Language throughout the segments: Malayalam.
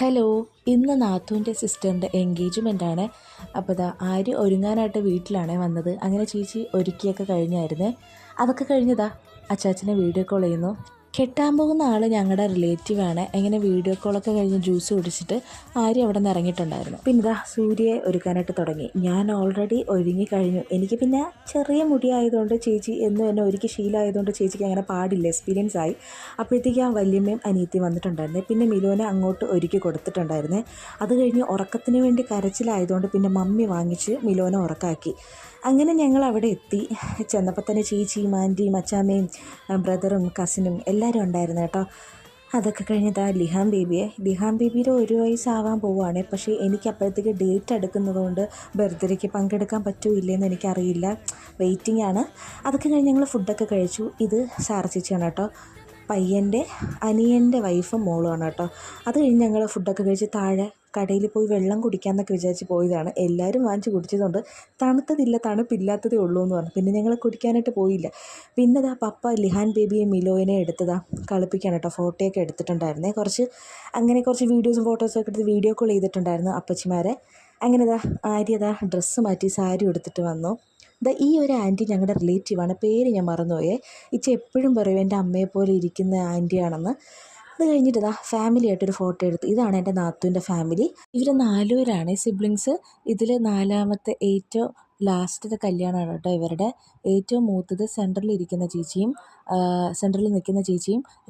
ഹലോ, ഇന്ന് നാത്തൂൻ്റെ സിസ്റ്ററിൻ്റെ എൻഗേജ്മെൻ്റാണ്. അപ്പോൾ ആര്യ ഒരുങ്ങാനായിട്ട് വീട്ടിലാണേ വന്നത്. അങ്ങനെ ചേച്ചി ഒരുക്കിയൊക്കെ കഴിഞ്ഞായിരുന്നേ. അതൊക്കെ കഴിഞ്ഞതാ അച്ചാച്ചനെ വീഡിയോ കോൾ ചെയ്യുന്നു. കെട്ടാൻ പോകുന്ന ആൾ ഞങ്ങളുടെ റിലേറ്റീവാണ്. എങ്ങനെ വീഡിയോ കോളൊക്കെ കഴിഞ്ഞ് ജ്യൂസ് കുടിച്ചിട്ട് ആര്യ അവിടെ നിന്ന് ഇറങ്ങിയിട്ടുണ്ടായിരുന്നു. പിന്നെ സൂര്യയെ ഒരുക്കാനായിട്ട് തുടങ്ങി. ഞാൻ ഓൾറെഡി ഒരുങ്ങി കഴിഞ്ഞു. എനിക്ക് പിന്നെ ചെറിയ മുടി ആയതുകൊണ്ട് ചേച്ചി എന്നും എന്നെ ഒരുക്കി ശീലമായതുകൊണ്ട് ചേച്ചിക്ക് അങ്ങനെ പാടില്ല, എക്സ്പീരിയൻസ് ആയി. അപ്പോഴത്തേക്ക് ആ വല്യമ്മയും അനിയത്തിയും വന്നിട്ടുണ്ടായിരുന്നേ. പിന്നെ മിലോനെ അങ്ങോട്ട് ഒരുക്കി കൊടുത്തിട്ടുണ്ടായിരുന്നേ. അത് കഴിഞ്ഞ് ഉറക്കത്തിന് വേണ്ടി കരച്ചിലായതുകൊണ്ട് പിന്നെ മമ്മി വാങ്ങിച്ച് മിലോനെ ഉറക്കാക്കി. അങ്ങനെ ഞങ്ങൾ അവിടെ എത്തി. ചെന്നപ്പോൾ തന്നെ ചേച്ചിയും ആൻറ്റിയും അച്ചാമ്മയും ബ്രദറും കസിനും എല്ലാവരും ഉണ്ടായിരുന്നു കേട്ടോ. അതൊക്കെ കഴിഞ്ഞിട്ട് ലിഹാൻ ബേബിയുടെ 1 വയസ്സാവാൻ പോവുകയാണ്. പക്ഷേ എനിക്ക് അപ്പോഴത്തേക്ക് ഡേറ്റ് എടുക്കുന്നതുകൊണ്ട് ബർത്ത്ഡേക്ക് പങ്കെടുക്കാൻ പറ്റുമില്ലെന്ന് എനിക്കറിയില്ല, വെയിറ്റിംഗ് ആണ്. അതൊക്കെ കഴിഞ്ഞ് ഞങ്ങൾ ഫുഡൊക്കെ കഴിച്ചു. ഇത് സാർ ചേച്ചിയാണ് കേട്ടോ, പയ്യൻ്റെ അനിയൻ്റെ വൈഫും മോളുമാണ് കേട്ടോ. അത് കഴിഞ്ഞ് ഞങ്ങൾ ഫുഡൊക്കെ കഴിച്ച് താഴെ കടയിൽ പോയി വെള്ളം കുടിക്കാമെന്നൊക്കെ വിചാരിച്ച് പോയതാണ്. എല്ലാവരും വാങ്ങിച്ച് കുടിച്ചതുകൊണ്ട് തണുപ്പില്ലാത്തതേ ഉള്ളൂ എന്ന് പറഞ്ഞു. പിന്നെ ഞങ്ങൾ കുടിക്കാനായിട്ട് പോയില്ല. പിന്നെ പപ്പ ലിഹാൻ ബേബിയെ മിലോനെ കളിപ്പിക്കാൻ കേട്ടോ. ഫോട്ടോയൊക്കെ എടുത്തിട്ടുണ്ടായിരുന്നേ. കുറച്ച് വീഡിയോസും ഫോട്ടോസും ഒക്കെ എടുത്ത് വീഡിയോ കോൾ ചെയ്തിട്ടുണ്ടായിരുന്നു അപ്പച്ചിമാരെ. അങ്ങനെ ആര്യ ഡ്രസ്സ് മാറ്റി സാരി എടുത്തിട്ട് വന്നു. ഈ ഒരു ആൻറ്റി ഞങ്ങളുടെ റിലേറ്റീവാണ്, പേര് ഞാൻ മറന്നുപോയേ. എപ്പോഴും പറയും എൻ്റെ അമ്മയെപ്പോലെ ഇരിക്കുന്ന ആൻറ്റിയാണെന്ന്. അത് കഴിഞ്ഞിട്ട് ഫാമിലി ആയിട്ടൊരു ഫോട്ടോ എടുത്തു. ഇതാണ് എൻ്റെ നാത്തൂൻ്റെ ഫാമിലി. ഇവർ 4 പേരാണ് സിബ്ലിങ്സ്. ഇതിൽ 4ാമത്തെ ഏറ്റവും ലാസ്റ്റത്തെ കല്യാണമാണ് കേട്ടോ ഇവരുടെ. ഏറ്റവും മൂത്തത് സെൻറ്ററിൽ നിൽക്കുന്ന ചേച്ചിയും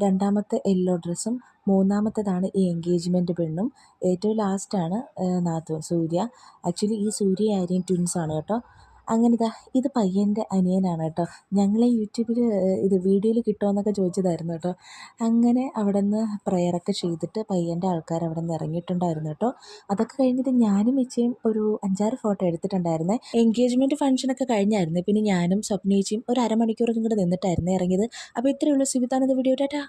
2ാമത്തെ യെല്ലോ ഡ്രസ്സും 3ാമത്തേതാണ് ഈ എൻഗേജ്മെൻറ്റ് പെണ്ണും. ഏറ്റവും ലാസ്റ്റാണ് നാത്തൂൻ സൂര്യ. ആക്ച്വലി ഈ സൂര്യ ആര്യയും ട്വിൻസാണ് കേട്ടോ. അങ്ങനെ ഇത് പയ്യൻ്റെ അനിയനാണ് കേട്ടോ. ഞങ്ങളെ യൂട്യൂബിൽ വീഡിയോയിൽ കിട്ടുമെന്നൊക്കെ ചോദിച്ചതായിരുന്നു കേട്ടോ. അങ്ങനെ അവിടെ നിന്ന് പ്രെയറൊക്കെ ചെയ്തിട്ട് പയ്യൻ്റെ ആൾക്കാർ അവിടെ നിന്ന് ഇറങ്ങിയിട്ടുണ്ടായിരുന്നു കേട്ടോ. അതൊക്കെ കഴിഞ്ഞിട്ട് ഞാനും ഇച്ചയും ഒരു 5-6 ഫോട്ടോ എടുത്തിട്ടുണ്ടായിരുന്നേ. എൻഗേജ്മെൻറ്റ് ഫംഗ്ഷനൊക്കെ കഴിഞ്ഞായിരുന്നു. പിന്നെ ഞാനും സ്വപ്നേച്ചിയും ഒരു അരമണിക്കൂറും കൂടെ നിന്നിട്ടായിരുന്നു ഇറങ്ങിയത്. അപ്പോൾ ഇത്രയേ ഉള്ളൂ. സിവിത്താനത് വീഡിയോ. ടാറ്റാ.